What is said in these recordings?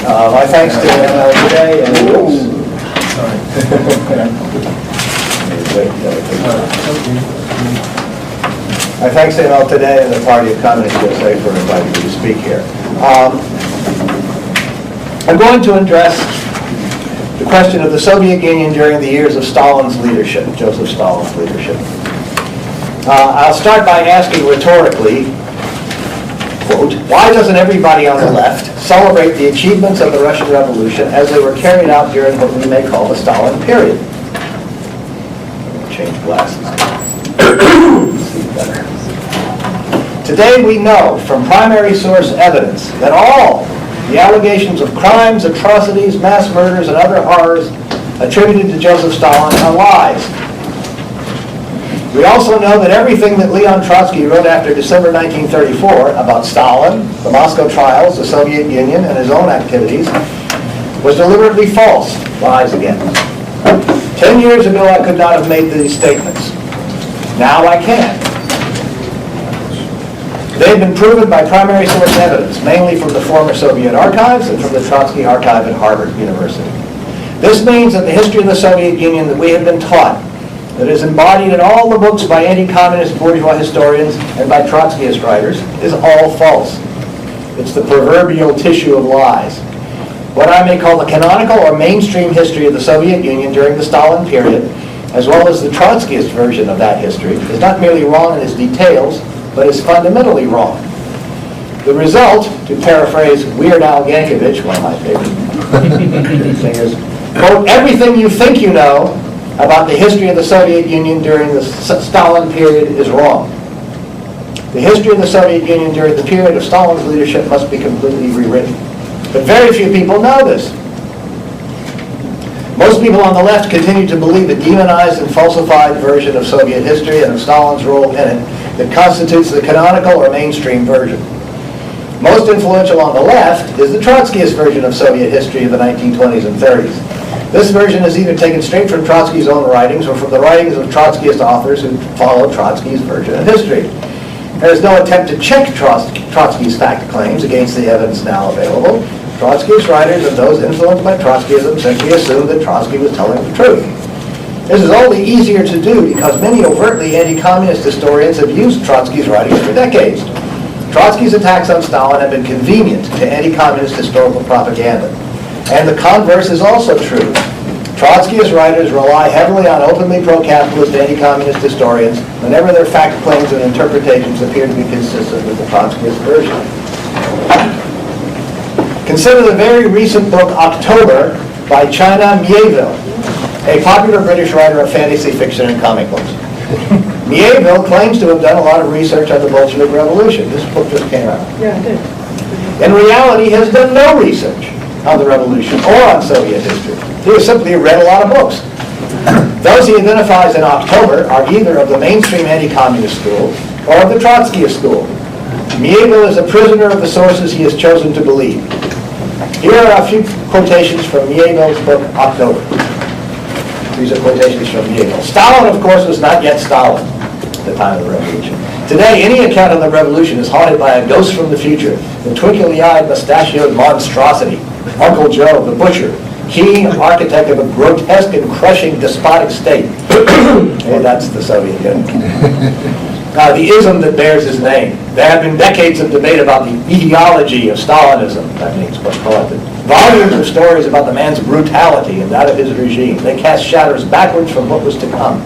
My thanks to ML today and my thanks to ML today and the Party of Communist USA for inviting me to speak here. I'm going to address the question of the Soviet Union during the years of Stalin's leadership, Joseph Stalin's leadership. I'll start by asking rhetorically, quote, why doesn't everybody on the left celebrate the achievements of the Russian Revolution as they were carried out during what we may call the Stalin period? Change glasses. See better. Today we know from primary source evidence that all the allegations of crimes, atrocities, mass murders, and other horrors attributed to Joseph Stalin are lies. We also know that everything that Leon Trotsky wrote after December 1934 about Stalin, the Moscow trials, the Soviet Union, and his own activities was deliberately false. Lies again. 10 years ago, I could not have made these statements. Now I can. They've been proven by primary source evidence, mainly from the former Soviet archives and from the Trotsky archive at Harvard University. This means that the history of the Soviet Union that we have been taught, that is embodied in all the books by anti-communist bourgeois historians and by Trotskyist writers, is all false. It's the proverbial tissue of lies. What I may call the canonical or mainstream history of the Soviet Union during the Stalin period, as well as the Trotskyist version of that history, is not merely wrong in its details, but is fundamentally wrong. The result, to paraphrase Weird Al Yankovic, one of my favorite singers, quote, everything you think you know about the history of the Soviet Union during the Stalin period is wrong. The history of the Soviet Union during the period of Stalin's leadership must be completely rewritten. But very few people know this. Most people on the left continue to believe the demonized and falsified version of Soviet history and of Stalin's role in it that constitutes the canonical or mainstream version. Most influential on the left is the Trotskyist version of Soviet history of the 1920s and 30s. This version is either taken straight from Trotsky's own writings or from the writings of Trotskyist authors who followed Trotsky's version of history. There is no attempt to check Trotsky's fact claims against the evidence now available. Trotskyist writers and those influenced by Trotskyism simply assumed that Trotsky was telling the truth. This is only easier to do because many overtly anti-communist historians have used Trotsky's writings for decades. Trotsky's attacks on Stalin have been convenient to anti-communist historical propaganda. And the converse is also true. Trotskyist writers rely heavily on openly pro-capitalist anti-communist historians whenever their fact claims and interpretations appear to be consistent with the Trotskyist version. Consider the very recent book October by China Mieville, a popular British writer of fantasy fiction and comic books. Mieville claims to have done a lot of research on the Bolshevik Revolution. This book just came out. Yeah, it did. In reality, he has done no research on the revolution or on Soviet history. He has simply read a lot of books. Those he identifies in October are either of the mainstream anti-communist school or of the Trotskyist school. Mieville is a prisoner of the sources he has chosen to believe. Here are a few quotations from Mieville's book, October. These are quotations from Mieville. Stalin, of course, was not yet Stalin at the time of the revolution. Today, any account of the revolution is haunted by a ghost from the future, the twinkly-eyed, mustachioed monstrosity, Uncle Joe, the butcher, king and architect of a grotesque and crushing despotic state. And that's the Soviet Union. The ism that bears his name. There have been decades of debate about the etiology of Stalinism. That means what's called it. Volumes of stories about the man's brutality and that of his regime. They cast shadows backwards from what was to come.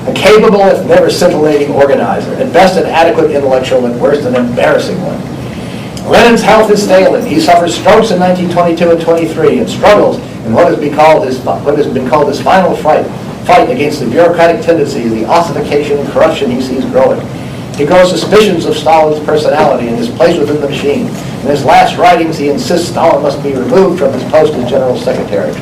A capable, if never scintillating organizer, at best an adequate intellectual, at worst an embarrassing one. Lenin's health is failing. He suffers strokes in 1922 and 23 and struggles in what has been called his final fight against the bureaucratic tendencies, the ossification and corruption he sees growing. He grows suspicions of Stalin's personality and his place within the machine. In his last writings, he insists Stalin must be removed from his post as general secretary.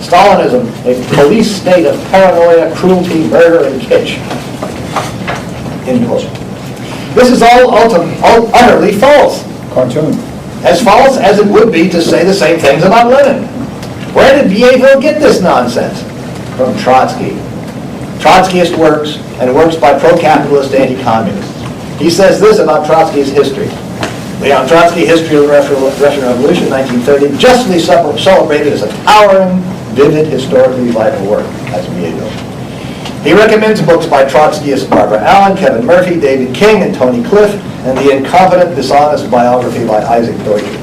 Stalinism, a police state of paranoia, cruelty, murder, and kitsch. End quote. This is all utterly false. Cartoon. As false as it would be to say the same things about Lenin. Where did Mieville get this nonsense? From Trotsky. Trotskyist works, and works by pro-capitalist anti-communists. He says this about Trotsky's history. Leon Trotsky, History of the Russian Revolution, 1930, justly celebrated as a towering, vivid, historically vital work. That's Mieville. He recommends books by Trotskyists Barbara Allen, Kevin Murphy, David King, and Tony Cliff, and the incompetent, dishonest biography by Isaac Deutscher.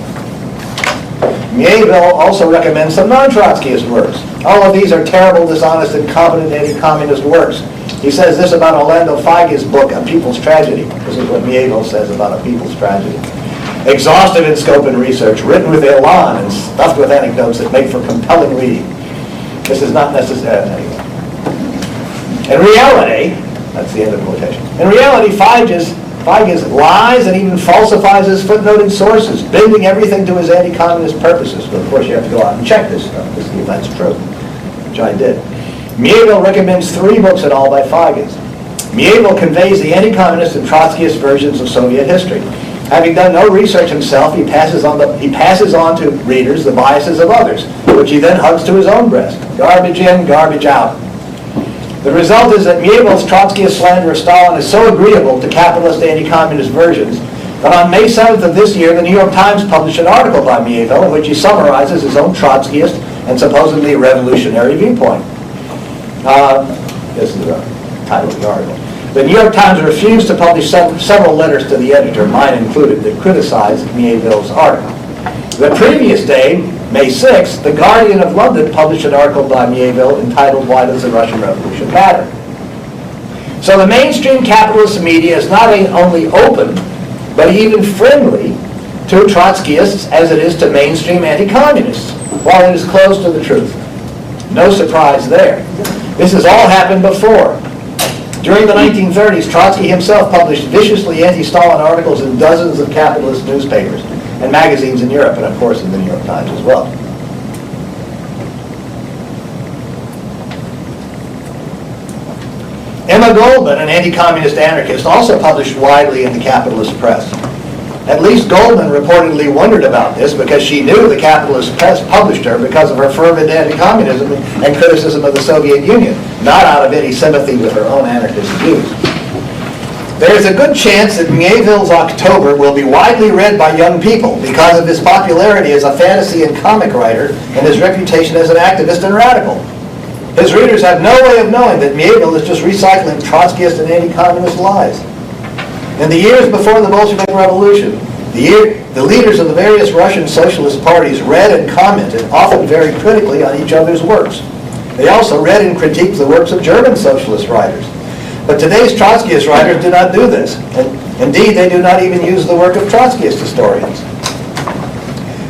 Mieville also recommends some non-Trotskyist works. All of these are terrible, dishonest, incompetent, anti-communist works. He says this about Orlando Feige's book, A People's Tragedy. This is what Mieville says about A People's Tragedy. Exhaustive in scope and research, written with elan and stuffed with anecdotes that make for compelling reading. This is not necessary. Anyway. In reality, that's the end of the quotation. In reality, Feige's lies and even falsifies his footnoted sources, bending everything to his anti-communist purposes. But of course, you have to go out and check this stuff to see if that's true, which I did. Mieville recommends 3 books in all by Feige's. Mieville conveys the anti-communist and Trotskyist versions of Soviet history. Having done no research himself, he passes on to readers the biases of others, which he then hugs to his own breast. Garbage in, garbage out. The result is that Mieville's Trotskyist slander of Stalin is so agreeable to capitalist anti-communist versions that on May 7th of this year, the New York Times published an article by Mieville in which he summarizes his own Trotskyist and supposedly revolutionary viewpoint. This is the title of the article. The New York Times refused to publish several letters to the editor, mine included, that criticized Mieville's article. The previous day, May 6th, The Guardian of London published an article by Mieville entitled Why Does the Russian Revolution Matter? So the mainstream capitalist media is not only open, but even friendly to Trotskyists as it is to mainstream anti-communists, while it is closed to the truth. No surprise there. This has all happened before. During the 1930s, Trotsky himself published viciously anti-Stalin articles in dozens of capitalist newspapers and magazines in Europe, and of course in the New York Times as well. Emma Goldman, an anti-communist anarchist, also published widely in the capitalist press. At least Goldman reportedly wondered about this because she knew the capitalist press published her because of her fervent anti-communism and criticism of the Soviet Union, not out of any sympathy with her own anarchist views. There is a good chance that Mieville's October will be widely read by young people because of his popularity as a fantasy and comic writer and his reputation as an activist and radical. His readers have no way of knowing that Mieville is just recycling Trotskyist and anti-communist lies. In the years before the Bolshevik Revolution, the leaders of the various Russian socialist parties read and commented, often very critically, on each other's works. They also read and critiqued the works of German socialist writers. But today's Trotskyist writers do not do this. And indeed, they do not even use the work of Trotskyist historians.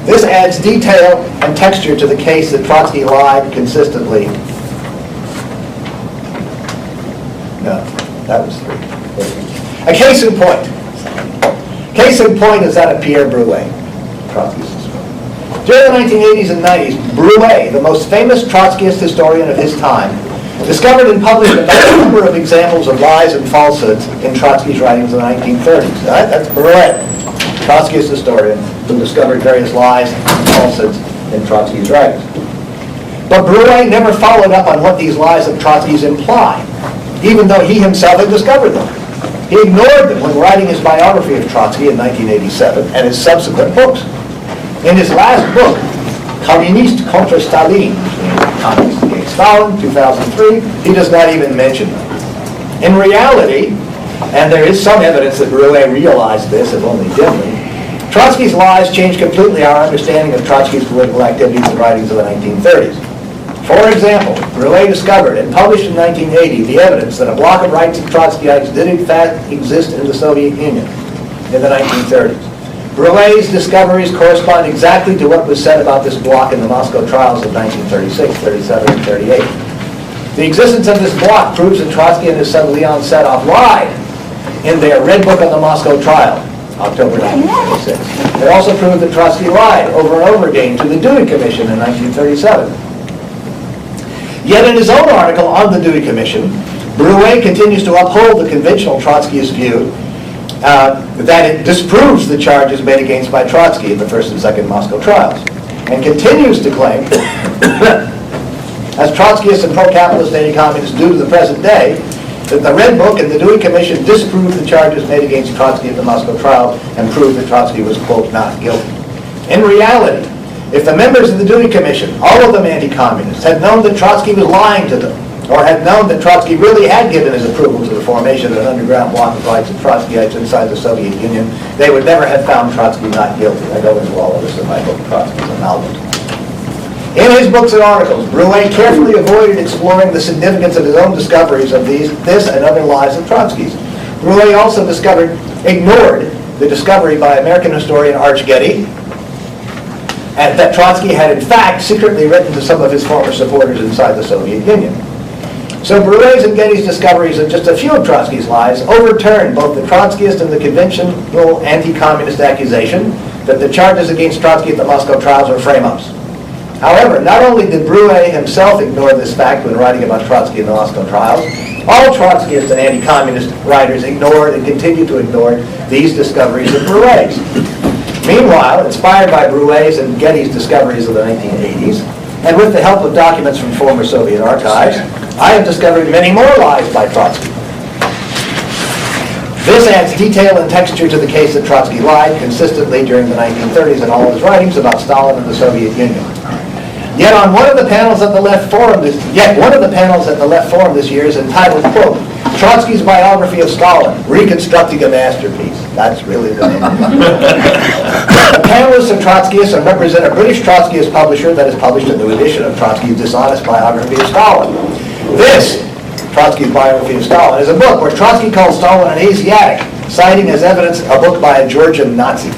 This adds detail and texture to the case that Trotsky lied consistently. No, that was 3. A case in point. Case in point is that of Pierre Brouet, Trotskyist historian. During the 1980s and 90s, Brouet, the most famous Trotskyist historian of his time, discovered and published a number of examples of lies and falsehoods in Trotsky's writings in the 1930s. That's Brouet, Trotskyist historian, who discovered various lies and falsehoods in Trotsky's writings. But Brouet never followed up on what these lies of Trotsky's imply, even though he himself had discovered them. He ignored them when writing his biography of Trotsky in 1987 and his subsequent books. In his last book, Communiste contre Stalin, Communist Against Stalin, 2003, he does not even mention them. In reality, and there is some evidence that Brouet realized this, if only dimly, Trotsky's lies changed completely our understanding of Trotsky's political activities and writings of the 1930s. For example, Brouet discovered and published in 1980 the evidence that a bloc of right Trotskyites did in fact exist in the Soviet Union in the 1930s. Brouet's discoveries correspond exactly to what was said about this bloc in the Moscow trials of 1936, 37, and 38. The existence of this bloc proves that Trotsky and his son Leon Sedov lied in their Red Book on the Moscow trial, October 1936. They also proved that Trotsky lied over and over again to the Dewey Commission in 1937. Yet in his own article on the Dewey Commission, Brouet continues to uphold the conventional Trotskyist view that it disproves the charges made against by Trotsky in the first and second Moscow trials, and continues to claim, as Trotskyists and pro-capitalist anti-communists do to the present day, that the Red Book and the Dewey Commission disproved the charges made against Trotsky at the Moscow trial and proved that Trotsky was, quote, not guilty. In reality, if the members of the Dewey Commission, all of them anti-communists, had known that Trotsky was lying to them, or had known that Trotsky really had given his approval to the formation of an underground bloc of rights and Trotskyites inside the Soviet Union, they would never have found Trotsky not guilty. I go into all of this in my book, Trotsky's Amalgams. In his books and articles, Brouet carefully avoided exploring the significance of his own discoveries of this and other lies of Trotsky's. Brouet also ignored the discovery by American historian Arch Getty, and that Trotsky had in fact secretly written to some of his former supporters inside the Soviet Union. So Brouet's and Getty's discoveries of just a few of Trotsky's lies overturned both the Trotskyist and the conventional anti-communist accusation that the charges against Trotsky at the Moscow trials were frame-ups. However, not only did Brouet himself ignore this fact when writing about Trotsky in the Moscow trials, all Trotskyist and anti-communist writers ignored and continue to ignore these discoveries of Brouet's. Meanwhile, inspired by Brouet's and Getty's discoveries of the 1980s, and with the help of documents from former Soviet archives, I have discovered many more lies by Trotsky. This adds detail and texture to the case that Trotsky lied consistently during the 1930s in all of his writings about Stalin and the Soviet Union. Yet one of the panels at the Left Forum this year is entitled, quote, Trotsky's Biography of Stalin, Reconstructing a Masterpiece. That's really the name of it. The panelists are Trotskyists and represent a British Trotskyist publisher that has published a new edition of Trotsky's dishonest biography of Stalin. This, Trotsky's Biography of Stalin, is a book where Trotsky calls Stalin an Asiatic, citing as evidence a book by a Georgian Nazi.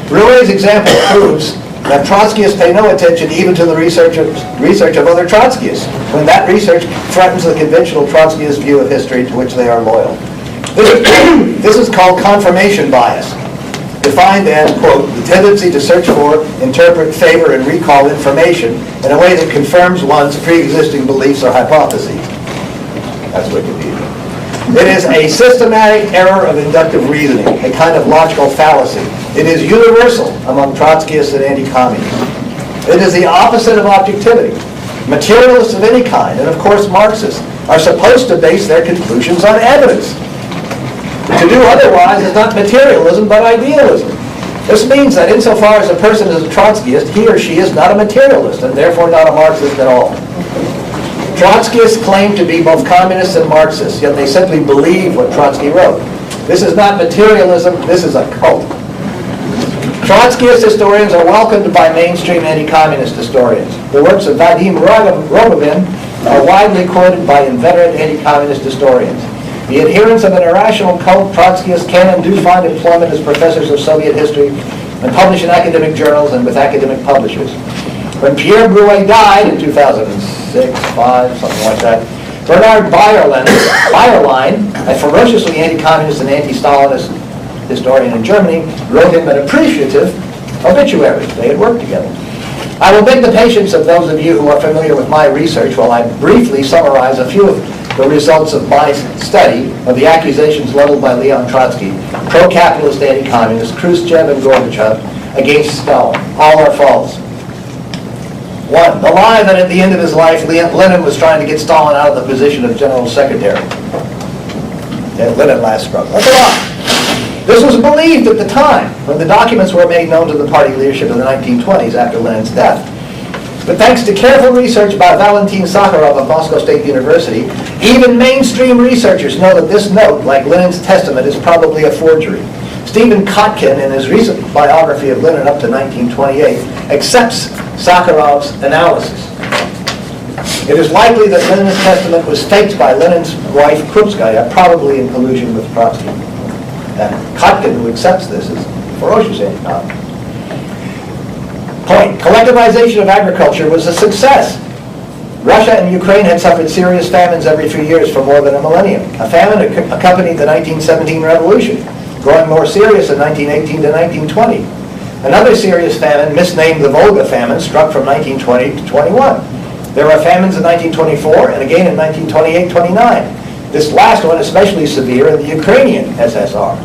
Brouet's example proves that Trotskyists pay no attention even to the research of other Trotskyists, when that research threatens the conventional Trotskyist view of history to which they are loyal. This is called confirmation bias, defined as, quote, the tendency to search for, interpret, favor, and recall information in a way that confirms one's pre-existing beliefs or hypotheses. That's Wikipedia. It is a systematic error of inductive reasoning, a kind of logical fallacy. It is universal among Trotskyists and anti-communists. It is the opposite of objectivity. Materialists of any kind, and of course Marxists, are supposed to base their conclusions on evidence. To do otherwise is not materialism, but idealism. This means that insofar as a person is a Trotskyist, he or she is not a materialist, and therefore not a Marxist at all. Trotskyists claim to be both communists and Marxists, yet they simply believe what Trotsky wrote. This is not materialism, this is a cult. Trotskyist historians are welcomed by mainstream anti-communist historians. The works of Vadim Rogovin are widely quoted by inveterate anti-communist historians. The adherents of an irrational cult Trotskyist can and do find employment as professors of Soviet history and publish in academic journals and with academic publishers. When Pierre Brouet died in 2006, 5, something like that, Bernard Bayerlein, a ferociously anti-communist and anti-Stalinist historian in Germany, wrote him an appreciative obituary. They had worked together. I will beg the patience of those of you who are familiar with my research while I briefly summarize a few of the results of my study of the accusations leveled by Leon Trotsky, pro-capitalist anti-communist, Khrushchev and Gorbachev, against Stalin. All are false. 1. The lie that at the end of his life, Lenin was trying to get Stalin out of the position of General Secretary. Lenin last struggle. That's a lie. This was believed at the time when the documents were made known to the party leadership in the 1920s after Lenin's death. But thanks to careful research by Valentin Sakharov of Moscow State University, even mainstream researchers know that this note, like Lenin's testament, is probably a forgery. Stephen Kotkin, in his recent biography of Lenin up to 1928, accepts Sakharov's analysis. It is likely that Lenin's testament was faked by Lenin's wife Krupskaya, probably in collusion with Trotsky. And Kotkin, who accepts this, is ferocious anti-communist. Point. Collectivization of agriculture was a success. Russia and Ukraine had suffered serious famines every few years for more than a millennium. A famine accompanied the 1917 revolution, growing more serious in 1918 to 1920. Another serious famine, misnamed the Volga famine, struck from 1920 to 21. There were famines in 1924 and again in 1928-29. This last one especially severe in the Ukrainian SSR.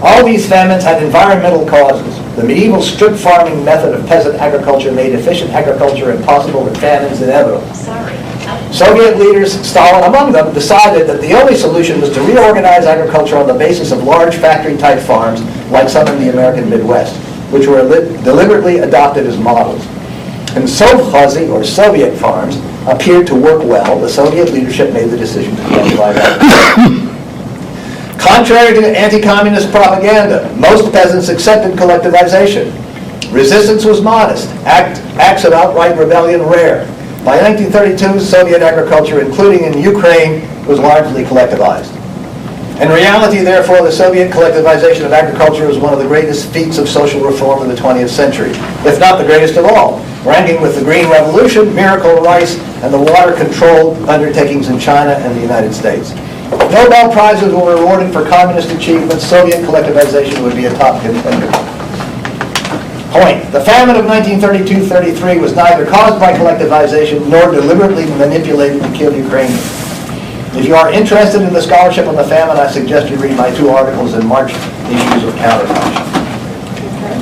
All these famines had environmental causes. The medieval strip farming method of peasant agriculture made efficient agriculture impossible and famines inevitable. Sorry. Soviet leaders, Stalin among them, decided that the only solution was to reorganize agriculture on the basis of large factory-type farms like some in the American Midwest, which were deliberately adopted as models. And Sovkhazy, or Soviet farms, appeared to work well. The Soviet leadership made the decision to collectivize agriculture. Contrary to anti-communist propaganda, most peasants accepted collectivization. Resistance was modest, acts of outright rebellion rare. By 1932, Soviet agriculture, including in Ukraine, was largely collectivized. In reality, therefore, the Soviet collectivization of agriculture was one of the greatest feats of social reform of the 20th century, if not the greatest of all, ranking with the Green Revolution, Miracle Rice, and the water-controlled undertakings in China and the United States. If Nobel Prizes were awarded for communist achievements, Soviet collectivization would be a top contender. Point. The famine of 1932-33 was neither caused by collectivization nor deliberately manipulated to kill Ukrainians. If you are interested in the scholarship on the famine, I suggest you read my 2 articles in March issues of Counterpunch.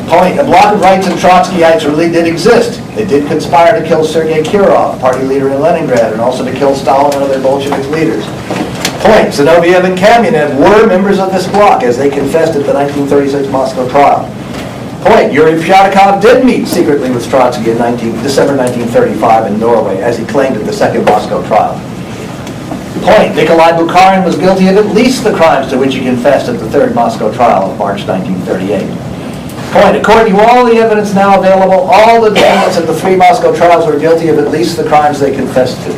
Point. A bloc of rights and Trotskyites really did exist. They did conspire to kill Sergei Kirov, party leader in Leningrad, and also to kill Stalin and other Bolshevik leaders. Point. Zinoviev and Kamenev were members of this bloc, as they confessed at the 1936 Moscow trial. Point. Yuri Pyatakov did meet secretly with Trotsky in December 1935 in Norway, as he claimed at the second Moscow trial. Point. Nikolai Bukharin was guilty of at least the crimes to which he confessed at the third Moscow trial of March 1938. Point. According to all the evidence now available, all the defendants in the 3 Moscow trials were guilty of at least the crimes they confessed to.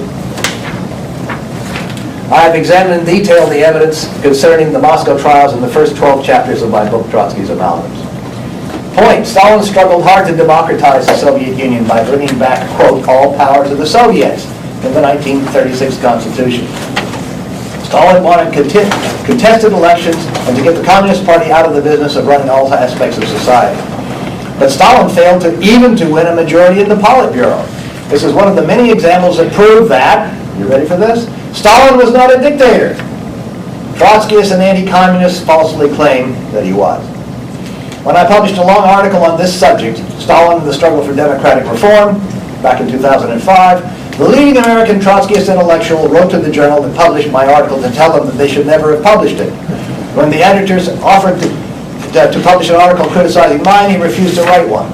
I have examined in detail the evidence concerning the Moscow trials in the first 12 chapters of my book, Trotsky's Amalgams. Point. Stalin struggled hard to democratize the Soviet Union by bringing back, quote, all power to the Soviets in the 1936 Constitution. Stalin wanted contested elections and to get the Communist Party out of the business of running all aspects of society. But Stalin failed to win a majority in the Politburo. This is one of the many examples that prove that, you ready for this? Stalin was not a dictator. Trotskyists and anti-communists falsely claim that he was. When I published a long article on this subject, Stalin and the Struggle for Democratic Reform, back in 2005, the leading American Trotskyist intellectual wrote to the journal that published my article to tell them that they should never have published it. When the editors offered to publish an article criticizing mine, he refused to write one.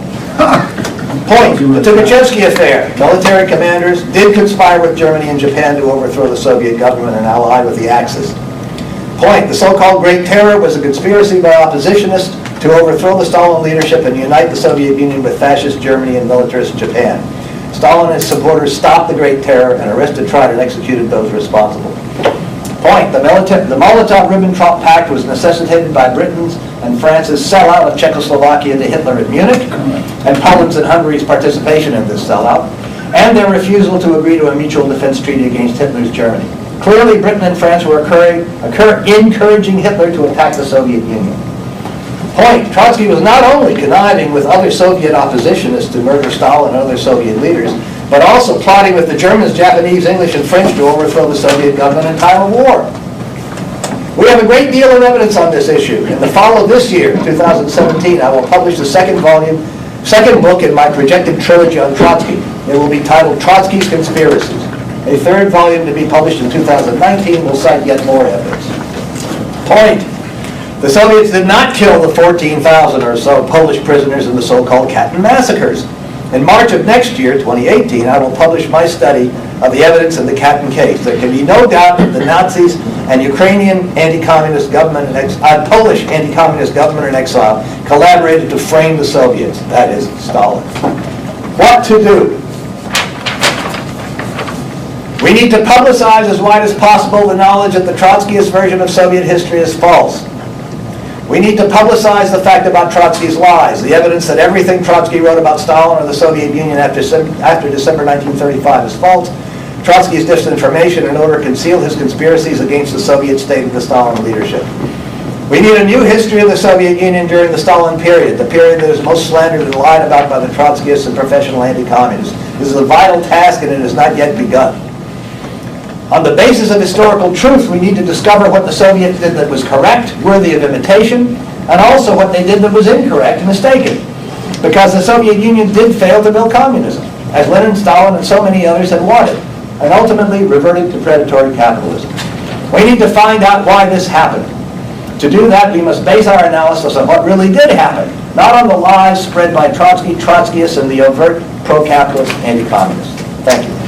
Point. The Tukhachevsky affair. Military commanders did conspire with Germany and Japan to overthrow the Soviet government and ally with the Axis. Point. The so-called Great Terror was a conspiracy by oppositionists to overthrow the Stalin leadership and unite the Soviet Union with fascist Germany and militarist Japan. Stalin and his supporters stopped the Great Terror and arrested, tried, and executed those responsible. Point. The Molotov-Ribbentrop Pact was necessitated by Britain's and France's sellout of Czechoslovakia to Hitler at Munich, and Poland's and Hungary's participation in this sellout, and their refusal to agree to a mutual defense treaty against Hitler's Germany. Clearly, Britain and France were encouraging Hitler to attack the Soviet Union. Point. Trotsky was not only conniving with other Soviet oppositionists to murder Stalin and other Soviet leaders, but also plotting with the Germans, Japanese, English, and French to overthrow the Soviet government in time of war. We have a great deal of evidence on this issue. In the fall of this year, 2017, I will publish the second book in my projected trilogy on Trotsky. It will be titled Trotsky's Conspiracies. A third volume to be published in 2019 will cite yet more evidence. Point. The Soviets did not kill the 14,000 or so Polish prisoners in the so-called Katyn massacres. In March of next year, 2018, I will publish my study of the evidence in the Katyn case. There can be no doubt that the Nazis and Ukrainian anti-communist government Polish anti-communist government in exile collaborated to frame the Soviets, that is, Stalin. What to do? We need to publicize as wide as possible the knowledge that the Trotskyist version of Soviet history is false. We need to publicize the fact about Trotsky's lies, the evidence that everything Trotsky wrote about Stalin or the Soviet Union after December 1935 is false, Trotsky's disinformation in order to conceal his conspiracies against the Soviet state and the Stalin leadership. We need a new history of the Soviet Union during the Stalin period, the period that is most slandered and lied about by the Trotskyists and professional anti-communists. This is a vital task and it has not yet begun. On the basis of historical truth, we need to discover what the Soviets did that was correct, worthy of imitation, and also what they did that was incorrect, mistaken. Because the Soviet Union did fail to build communism, as Lenin, Stalin, and so many others had wanted. and ultimately reverted to predatory capitalism. We need to find out why this happened. To do that, we must base our analysis on what really did happen, not on the lies spread by Trotsky, Trotskyists, and the overt pro-capitalist anti-communists. Thank you.